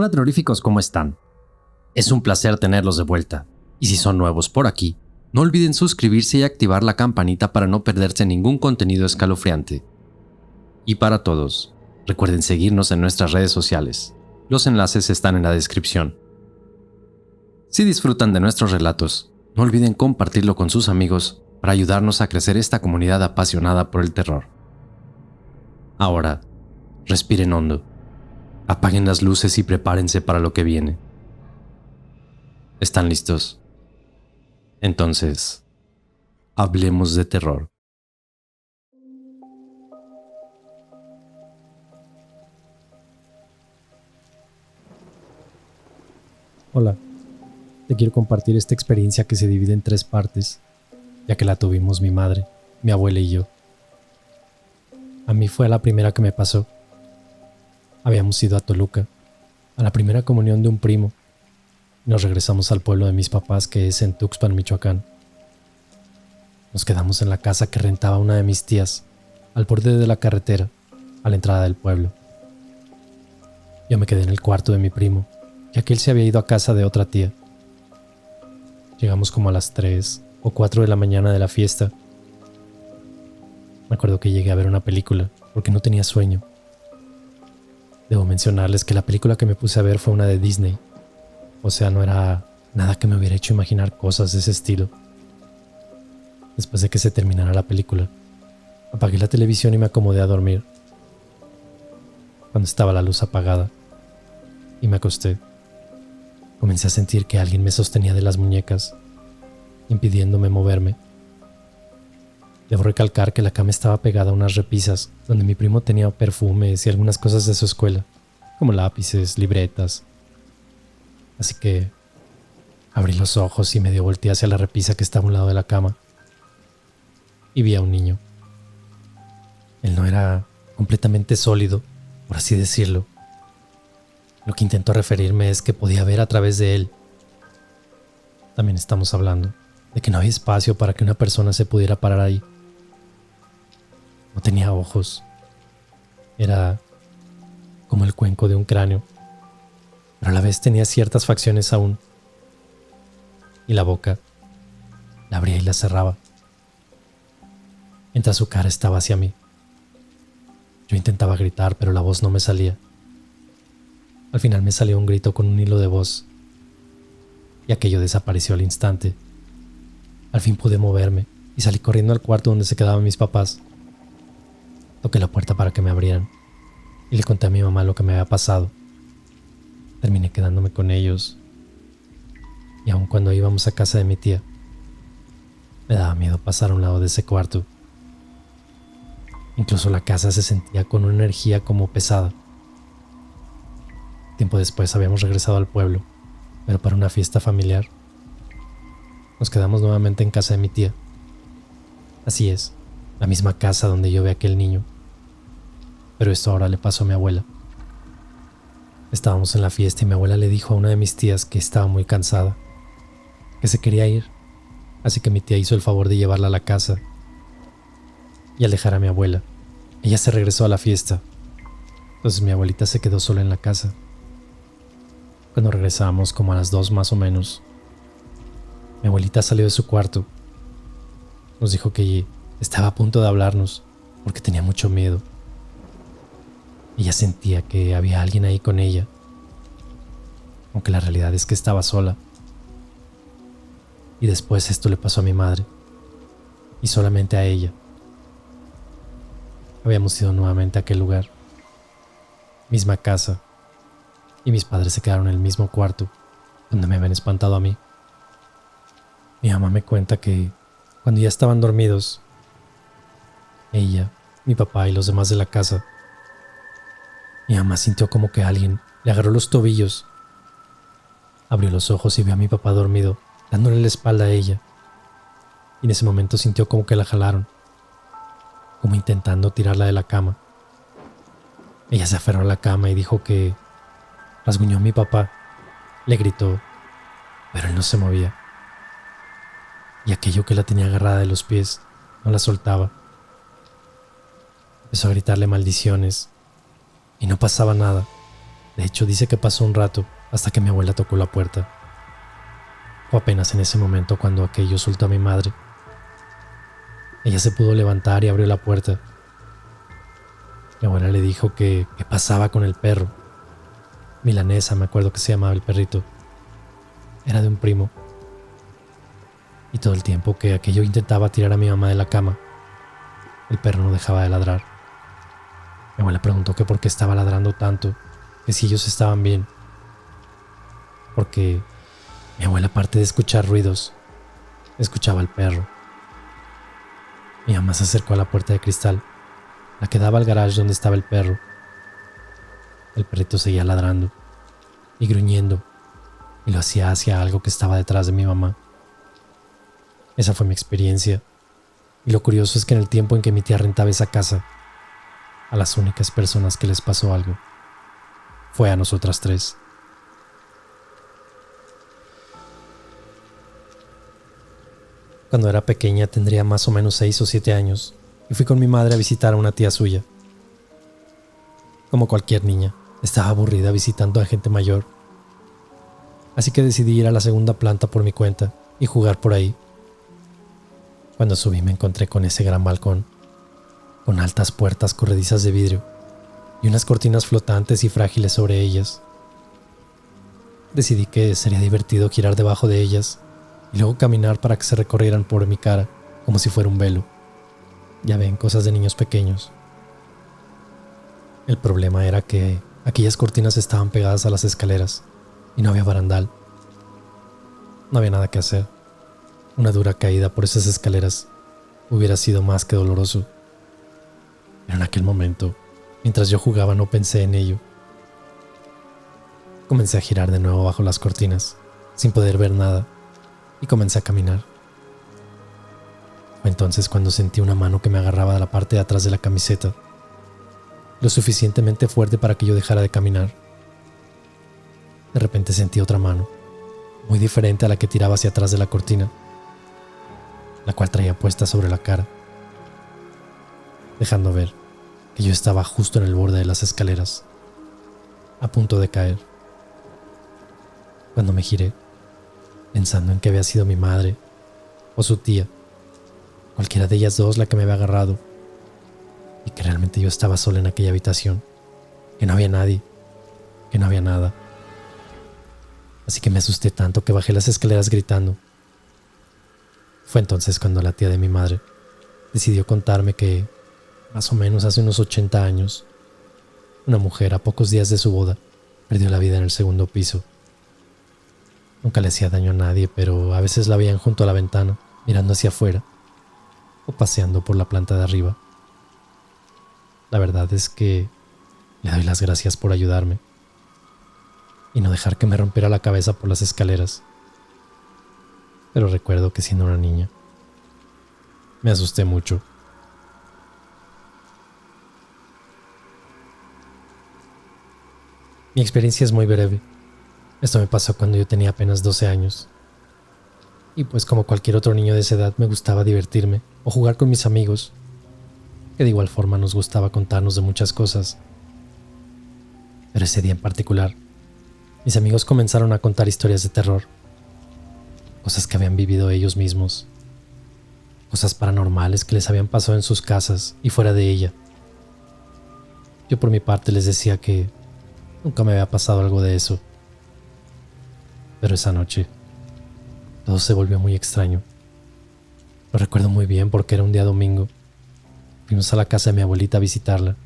Hola terroríficos, ¿cómo están? Es un placer tenerlos de vuelta. Y si son nuevos por aquí, no olviden suscribirse y activar la campanita para no perderse ningún contenido escalofriante. Y para todos, recuerden seguirnos en nuestras redes sociales. Los enlaces están en la descripción. Si disfrutan de nuestros relatos, no olviden compartirlo con sus amigos para ayudarnos a crecer esta comunidad apasionada por el terror. Ahora, respiren hondo, apaguen las luces y prepárense para lo que viene. ¿Están listos? Entonces, hablemos de terror. Hola, te quiero compartir esta experiencia que se divide en 3 partes, ya que la tuvimos mi madre, mi abuela y yo. A mí fue la primera que me pasó. Habíamos ido a Toluca, a la primera comunión de un primo. Nos regresamos al pueblo de mis papás, que es en Tuxpan, Michoacán. Nos quedamos en la casa que rentaba una de mis tías, al borde de la carretera, a la entrada del pueblo. Yo me quedé en el cuarto de mi primo, ya que él se había ido a casa de otra tía. Llegamos como a las 3 o 4 de la mañana de la fiesta. Me acuerdo que llegué a ver una película, porque no tenía sueño. Debo mencionarles que la película que me puse a ver fue una de Disney. O sea, no era nada que me hubiera hecho imaginar cosas de ese estilo. Después de que se terminara la película, apagué la televisión y me acomodé a dormir. Cuando estaba la luz apagada y me acosté, comencé a sentir que alguien me sostenía de las muñecas, impidiéndome moverme. Debo recalcar que la cama estaba pegada a unas repisas donde mi primo tenía perfumes y algunas cosas de su escuela, como lápices, libretas. Así que abrí los ojos y medio volteé hacia la repisa que estaba a un lado de la cama y vi a un niño. Él no era completamente sólido, por así decirlo. Lo que intento referirme es que podía ver a través de él. También estamos hablando de que no había espacio para que una persona se pudiera parar ahí. No tenía ojos. Era como el cuenco de un cráneo, pero a la vez tenía ciertas facciones aún. Y la boca la abría y la cerraba, mientras su cara estaba hacia mí. Yo intentaba gritar, pero la voz no me salía. Al final me salió un grito con un hilo de voz, y aquello desapareció al instante. Al fin pude moverme y salí corriendo al cuarto donde se quedaban mis papás. Toqué la puerta para que me abrieran y le conté a mi mamá lo que me había pasado. Terminé quedándome con ellos, y aun cuando íbamos a casa de mi tía, me daba miedo pasar a un lado de ese cuarto. Incluso la casa se sentía con una energía como pesada. Tiempo después habíamos regresado al pueblo, pero para una fiesta familiar. Nos quedamos nuevamente en casa de mi tía. Así es, la misma casa donde yo vi a aquel niño. Pero esto ahora le pasó a mi abuela. Estábamos en la fiesta y mi abuela le dijo a una de mis tías que estaba muy cansada, que se quería ir, así que mi tía hizo el favor de llevarla a la casa. Y al dejar a mi abuela, ella se regresó a la fiesta. Entonces mi abuelita se quedó sola en la casa. Cuando regresamos, como a las 2 más o menos, mi abuelita salió de su cuarto. Nos dijo que estaba a punto de hablarnos porque tenía mucho miedo. Ella sentía que había alguien ahí con ella, aunque la realidad es que estaba sola. Y después esto le pasó a mi madre, y solamente a ella. Habíamos ido nuevamente a aquel lugar, misma casa, y mis padres se quedaron en el mismo cuarto donde me habían espantado a mí. Mi mamá me cuenta que cuando ya estaban dormidos, ella, mi papá y los demás de la casa, mi mamá sintió como que alguien le agarró los tobillos. Abrió los ojos y vio a mi papá dormido, dándole la espalda a ella. Y en ese momento sintió como que la jalaron, como intentando tirarla de la cama. Ella se aferró a la cama y dijo que rasguñó a mi papá. Le gritó, pero él no se movía. Y aquello que la tenía agarrada de los pies no la soltaba. Empezó a gritarle maldiciones y no pasaba nada. De hecho, dice que pasó un rato hasta que mi abuela tocó la puerta. Fue apenas en ese momento cuando aquello soltó a mi madre. Ella se pudo levantar y abrió la puerta. Mi abuela le dijo que qué pasaba con el perro. Milanesa, me acuerdo que se llamaba el perrito. Era de un primo. Y todo el tiempo que aquello intentaba tirar a mi mamá de la cama, el perro no dejaba de ladrar. Mi abuela preguntó que por qué estaba ladrando tanto, que si ellos estaban bien. Porque mi abuela, aparte de escuchar ruidos, escuchaba al perro. Mi mamá se acercó a la puerta de cristal, la que daba al garage donde estaba el perro. El perrito seguía ladrando y gruñendo, y lo hacía hacia algo que estaba detrás de mi mamá. Esa fue mi experiencia, y lo curioso es que en el tiempo en que mi tía rentaba esa casa, a las únicas personas que les pasó algo fue a nosotras tres. Cuando era pequeña tendría más o menos 6 o 7 años y fui con mi madre a visitar a una tía suya. Como cualquier niña, estaba aburrida visitando a gente mayor, así que decidí ir a la segunda planta por mi cuenta y jugar por ahí. Cuando subí me encontré con ese gran balcón, con altas puertas corredizas de vidrio y unas cortinas flotantes y frágiles sobre ellas. Decidí que sería divertido girar debajo de ellas y luego caminar para que se recorrieran por mi cara como si fuera un velo. Ya ven, cosas de niños pequeños. El problema era que aquellas cortinas estaban pegadas a las escaleras y no había barandal. No había nada que hacer. Una dura caída por esas escaleras hubiera sido más que doloroso. Pero en aquel momento, mientras yo jugaba, no pensé en ello. Comencé a girar de nuevo bajo las cortinas, sin poder ver nada, y comencé a caminar. Fue entonces cuando sentí una mano que me agarraba de la parte de atrás de la camiseta, lo suficientemente fuerte para que yo dejara de caminar. De repente sentí otra mano, muy diferente a la que tiraba hacia atrás de la cortina, la cual traía puesta sobre la cara, dejando ver que yo estaba justo en el borde de las escaleras, a punto de caer. Cuando me giré, pensando en que había sido mi madre o su tía, cualquiera de ellas dos la que me había agarrado, y que realmente yo estaba sola en aquella habitación, que no había nadie, que no había nada. Así que me asusté tanto que bajé las escaleras gritando. Fue entonces cuando la tía de mi madre decidió contarme que, más o menos hace unos 80 años, una mujer a pocos días de su boda perdió la vida en el segundo piso. Nunca le hacía daño a nadie, pero a veces la veían junto a la ventana, mirando hacia afuera, o paseando por la planta de arriba. La verdad es que le doy las gracias por ayudarme y no dejar que me rompiera la cabeza por las escaleras. Pero recuerdo que siendo una niña, me asusté mucho. Mi experiencia es muy breve. Esto me pasó cuando yo tenía apenas 12 años. Y pues como cualquier otro niño de esa edad me gustaba divertirme o jugar con mis amigos, que de igual forma nos gustaba contarnos de muchas cosas. Pero ese día en particular, mis amigos comenzaron a contar historias de terror, cosas que habían vivido ellos mismos, cosas paranormales que les habían pasado en sus casas y fuera de ella. Yo por mi parte les decía que nunca me había pasado algo de eso. Pero esa noche, todo se volvió muy extraño. Lo recuerdo muy bien porque era un día domingo. Fuimos a la casa de mi abuelita a visitarla.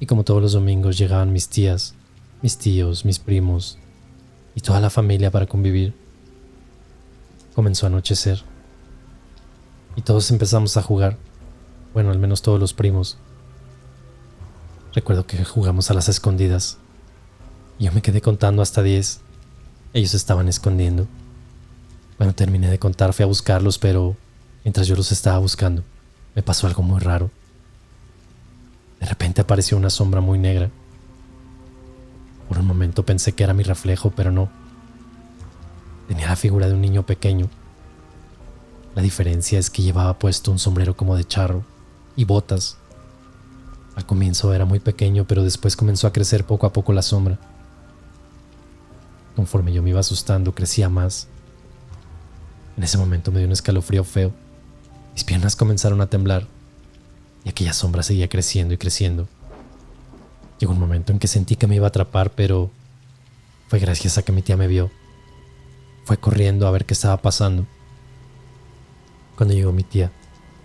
Y como todos los domingos llegaban mis tías, mis tíos, mis primos y toda la familia para convivir. Comenzó a anochecer y todos empezamos a jugar. Bueno, al menos todos los primos. Recuerdo que jugamos a las escondidas y yo me quedé contando hasta 10. Ellos se estaban escondiendo. Cuando terminé de contar fui a buscarlos, pero mientras yo los estaba buscando, me pasó algo muy raro. De repente apareció una sombra muy negra. Por un momento pensé que era mi reflejo, pero no. Tenía la figura de un niño pequeño. La diferencia es que llevaba puesto un sombrero como de charro y botas. Al comienzo era muy pequeño, pero después comenzó a crecer poco a poco la sombra. Conforme yo me iba asustando, crecía más. En ese momento me dio un escalofrío feo. Mis piernas comenzaron a temblar y aquella sombra seguía creciendo y creciendo. Llegó un momento en que sentí que me iba a atrapar, pero fue gracias a que mi tía me vio. Fue corriendo a ver qué estaba pasando. Cuando llegó mi tía,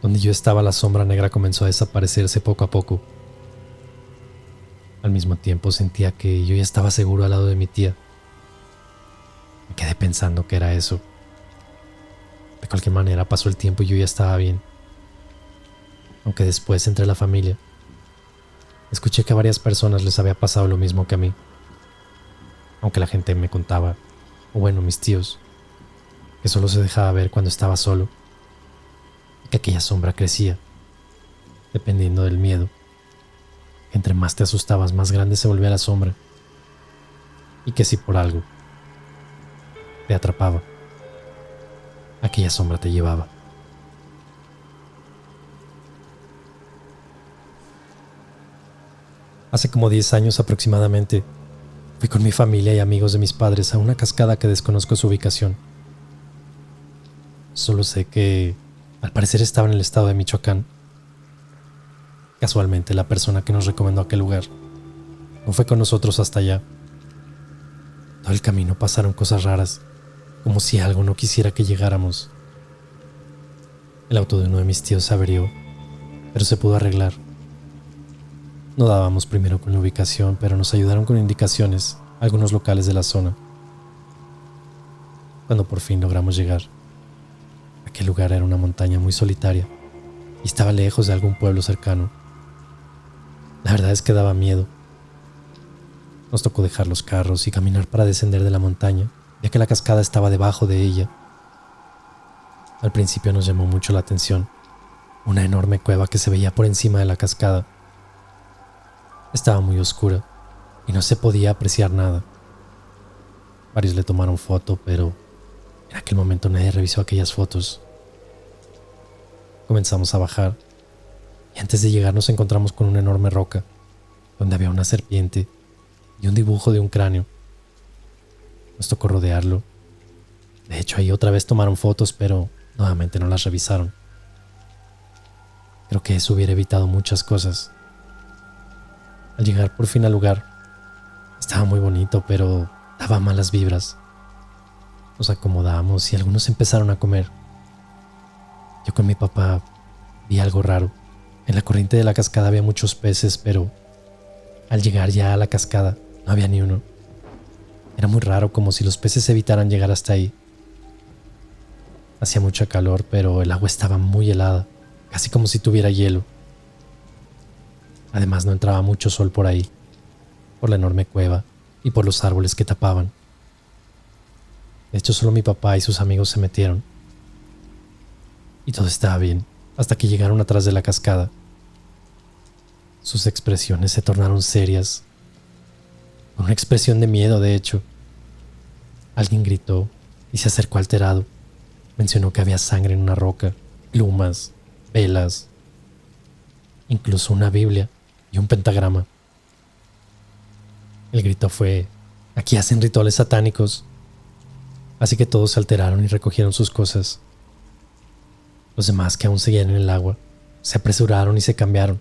donde yo estaba, la sombra negra comenzó a desaparecerse poco a poco. Al mismo tiempo sentía que yo ya estaba seguro al lado de mi tía. Me quedé pensando que era eso. De cualquier manera pasó el tiempo y yo ya estaba bien. Aunque después, entre la familia, escuché que a varias personas les había pasado lo mismo que a mí. Aunque la gente me contaba, o bueno, mis tíos, que solo se dejaba ver cuando estaba solo. Y que aquella sombra crecía, dependiendo del miedo. Entre más te asustabas, más grande se volvía la sombra. Y que si por algo te atrapaba, aquella sombra te llevaba. Hace como 10 años aproximadamente, fui con mi familia y amigos de mis padres a una cascada que desconozco su ubicación. Solo sé que, al parecer, estaba en el estado de Michoacán. Casualmente, la persona que nos recomendó aquel lugar no fue con nosotros hasta allá. Todo el camino pasaron cosas raras, como si algo no quisiera que llegáramos. El auto de uno de mis tíos se averió, pero se pudo arreglar. No dábamos primero con la ubicación, pero nos ayudaron con indicaciones algunos locales de la zona. Cuando por fin logramos llegar, aquel lugar era una montaña muy solitaria y estaba lejos de algún pueblo cercano. La verdad es que daba miedo. Nos tocó dejar los carros y caminar para descender de la montaña, ya que la cascada estaba debajo de ella. Al principio nos llamó mucho la atención una enorme cueva que se veía por encima de la cascada. Estaba muy oscura y no se podía apreciar nada. Varios le tomaron foto, pero en aquel momento nadie revisó aquellas fotos. Comenzamos a bajar y antes de llegar nos encontramos con una enorme roca donde había una serpiente y un dibujo de un cráneo. Nos tocó rodearlo. De hecho, ahí otra vez tomaron fotos, pero nuevamente no las revisaron. Creo que eso hubiera evitado muchas cosas. Al llegar por fin al lugar, estaba muy bonito, pero daba malas vibras. Nos acomodamos y algunos empezaron a comer. Yo con mi papá vi algo raro. En la corriente de la cascada había muchos peces, pero al llegar ya a la cascada no había ni uno. Era muy raro, como si los peces evitaran llegar hasta ahí. Hacía mucha calor, pero el agua estaba muy helada, casi como si tuviera hielo. Además, no entraba mucho sol por ahí, por la enorme cueva y por los árboles que tapaban. De hecho, solo mi papá y sus amigos se metieron. Y todo estaba bien, hasta que llegaron atrás de la cascada. Sus expresiones se tornaron serias, con una expresión de miedo, de hecho. Alguien gritó y se acercó alterado. Mencionó que había sangre en una roca, plumas, velas, incluso una Biblia y un pentagrama. El grito fue: "Aquí hacen rituales satánicos". Así que todos se alteraron y recogieron sus cosas. Los demás, que aún seguían en el agua, se apresuraron y se cambiaron.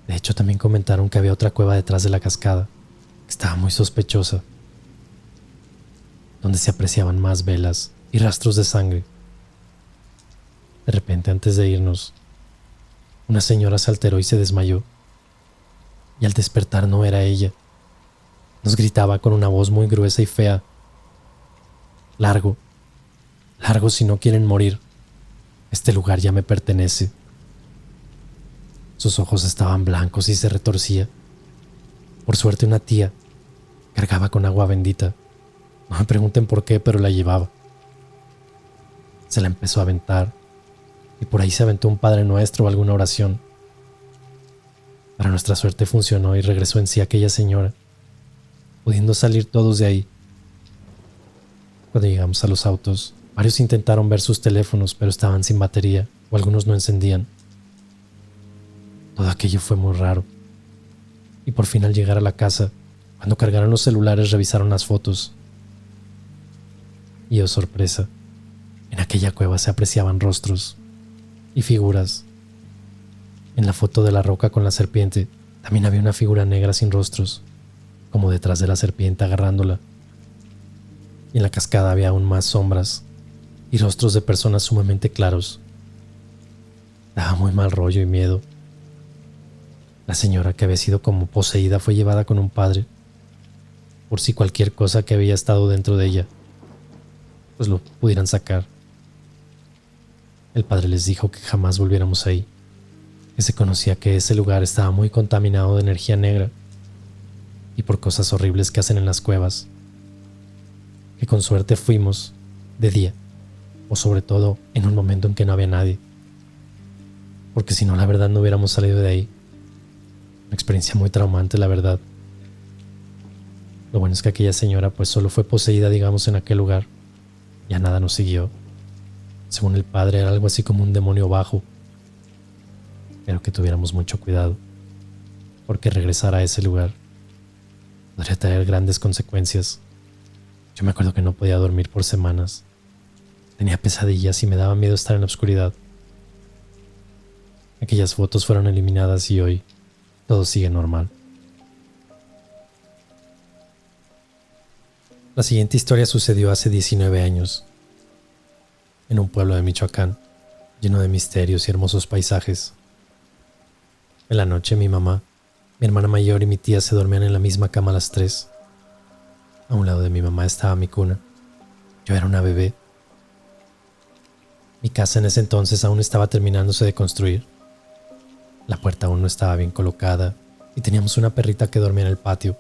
De hecho, también comentaron que había otra cueva detrás de la cascada, que estaba muy sospechosa, donde se apreciaban más velas y rastros de sangre. De repente, antes de irnos, una señora se alteró y se desmayó. Y al despertar no era ella. Nos gritaba con una voz muy gruesa y fea: "Largo, largo si no quieren morir. Este lugar ya me pertenece". Sus ojos estaban blancos y se retorcía. Por suerte, una tía cargaba con agua bendita. No me pregunten por qué, pero la llevaba. Se la empezó a aventar, y por ahí se aventó un Padre Nuestro o alguna oración. Para nuestra suerte funcionó y regresó en sí aquella señora, pudiendo salir todos de ahí. Cuando llegamos a los autos, varios intentaron ver sus teléfonos, pero estaban sin batería o algunos no encendían. Todo aquello fue muy raro. Y por fin al llegar a la casa, cuando cargaron los celulares revisaron las fotos. Y oh sorpresa, en aquella cueva se apreciaban rostros y figuras. En la foto de la roca con la serpiente también había una figura negra sin rostros, como detrás de la serpiente agarrándola. Y en la cascada había aún más sombras y rostros de personas sumamente claros. Daba muy mal rollo y miedo. La señora, que había sido como poseída, fue llevada con un padre, por si cualquier cosa que había estado dentro de ella, pues lo pudieran sacar. El padre les dijo que jamás volviéramos ahí, que se conocía que ese lugar estaba muy contaminado de energía negra y por cosas horribles que hacen en las cuevas, que con suerte fuimos de día, o sobre todo en un momento en que no había nadie, porque si no, la verdad, no hubiéramos salido de ahí. Una experiencia muy traumante, la verdad. Lo bueno es que aquella señora pues solo fue poseída, digamos, en aquel lugar. Ya nada nos siguió. Según el padre, era algo así como un demonio bajo. Pero que tuviéramos mucho cuidado, porque regresar a ese lugar podría traer grandes consecuencias. Yo me acuerdo que no podía dormir por semanas. Tenía pesadillas y me daba miedo estar en la oscuridad. Aquellas fotos fueron eliminadas y hoy todo sigue normal. La siguiente historia sucedió hace 19 años, en un pueblo de Michoacán, lleno de misterios y hermosos paisajes. En la noche mi mamá, mi hermana mayor y mi tía se dormían en la misma cama a las 3. A un lado de mi mamá estaba mi cuna. Yo era una bebé. Mi casa en ese entonces aún estaba terminándose de construir. La puerta aún no estaba bien colocada y teníamos una perrita que dormía en el patio.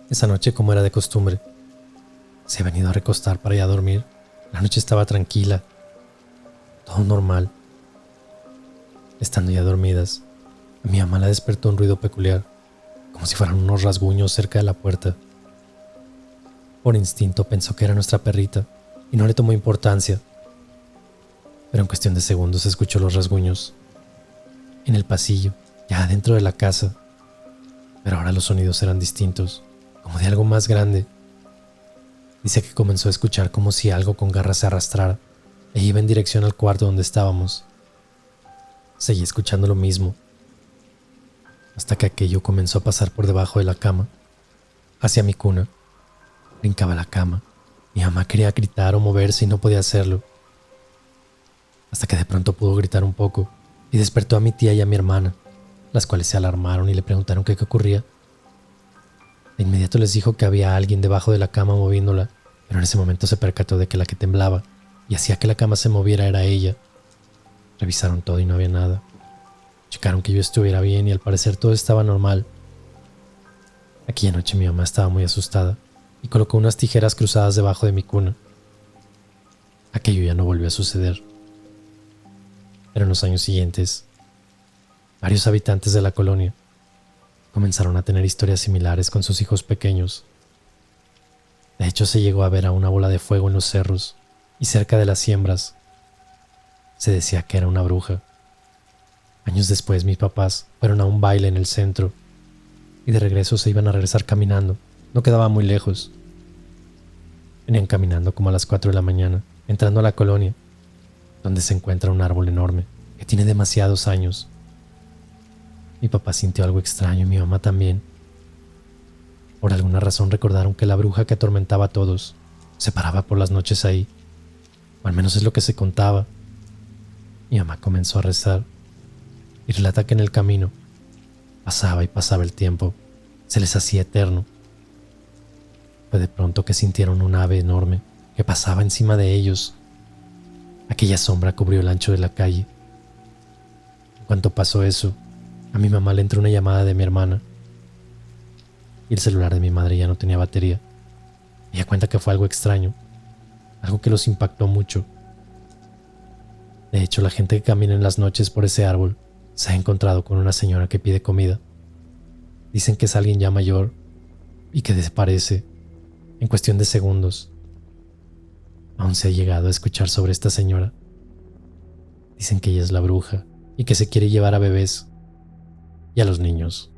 Esa noche, como era de costumbre, se había venido a recostar para ir a dormir. La noche estaba tranquila, todo normal. Estando ya dormidas, a mi mamá la despertó un ruido peculiar, como si fueran unos rasguños cerca de la puerta. Por instinto pensó que era nuestra perrita y no le tomó importancia. Pero en cuestión de segundos escuchó los rasguños en el pasillo, ya adentro de la casa. Pero ahora los sonidos eran distintos, como de algo más grande. Dice que comenzó a escuchar como si algo con garras se arrastrara e iba en dirección al cuarto donde estábamos. Seguí escuchando lo mismo, hasta que aquello comenzó a pasar por debajo de la cama, hacia mi cuna. Brincaba la cama. Mi mamá quería gritar o moverse y no podía hacerlo, hasta que de pronto pudo gritar un poco y despertó a mi tía y a mi hermana, las cuales se alarmaron y le preguntaron qué ocurría. De inmediato les dijo que había alguien debajo de la cama moviéndola, pero en ese momento se percató de que la que temblaba y hacía que la cama se moviera era ella. Revisaron todo y no había nada. Checaron que yo estuviera bien y al parecer todo estaba normal. Aquella noche mi mamá estaba muy asustada y colocó unas tijeras cruzadas debajo de mi cuna. Aquello ya no volvió a suceder. Pero en los años siguientes, varios habitantes de la colonia comenzaron a tener historias similares con sus hijos pequeños. De hecho, se llegó a ver a una bola de fuego en los cerros y cerca de las siembras. Se decía que era una bruja. Años después, mis papás fueron a un baile en el centro y de regreso se iban a regresar caminando. No quedaba muy lejos. Venían caminando como a las 4 de la mañana, entrando a la colonia, donde se encuentra un árbol enorme que tiene demasiados años. Mi papá sintió algo extraño y mi mamá también. Por alguna razón recordaron que la bruja que atormentaba a todos se paraba por las noches ahí, o al menos es lo que se contaba. Mi mamá comenzó a rezar y relata que en el camino pasaba y pasaba el tiempo, se les hacía eterno. Fue de pronto que sintieron un ave enorme que pasaba encima de ellos. Aquella sombra cubrió el ancho de la calle. En cuanto pasó eso, a mi mamá le entró una llamada de mi hermana y el celular de mi madre ya no tenía batería. Ella cuenta que fue algo extraño, algo que los impactó mucho. De hecho, la gente que camina en las noches por ese árbol se ha encontrado con una señora que pide comida. Dicen que es alguien ya mayor y que desaparece en cuestión de segundos. Aún se ha llegado a escuchar sobre esta señora. Dicen que ella es la bruja y que se quiere llevar a bebés y a los niños.